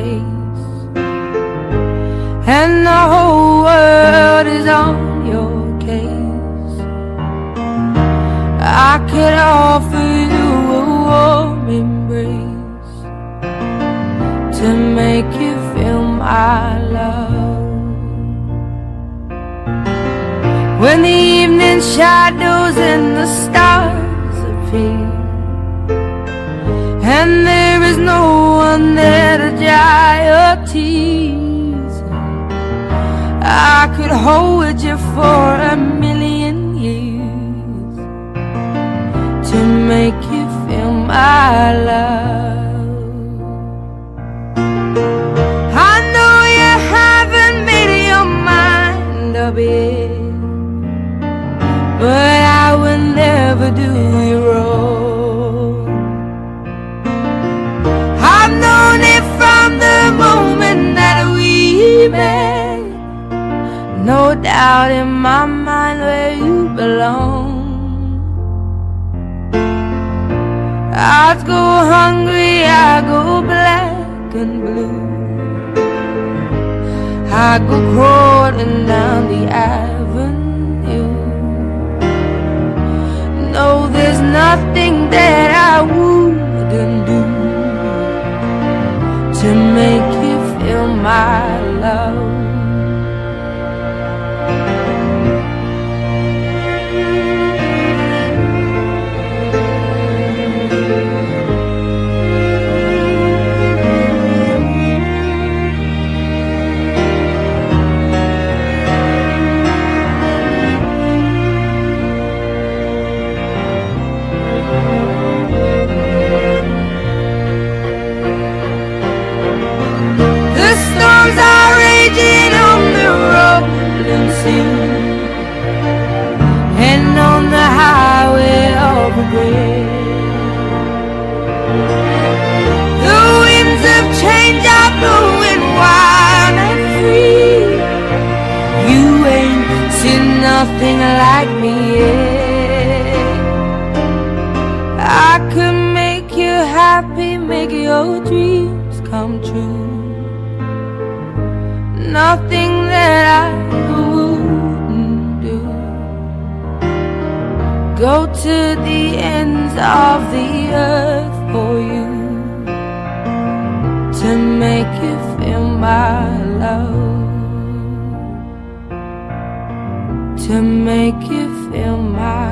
place, and the whole world is on your case. I could offer you a warm embrace to make you feel my love. When the evening shadows and the stars appear, and there is no one there to dry your tears, I could hold you for a million years to make you feel my love. I know you haven't made your mind up yet, but I will never do you wrong. I've known it from the moment that we met. No doubt in my mind where you belong. I go hungry, I go black and blue, I go crawling down the avenue. No, there's nothing that I wouldn't do to make you feel my love. Are raging on the rolling sea and on the highway of regret. The winds of change are blowing wild and free. You ain't seen nothing like me yet. I could make you happy, make your dreams come true. Nothing that I wouldn't do. Go to the ends of the earth for you to make you feel my love, to make you feel my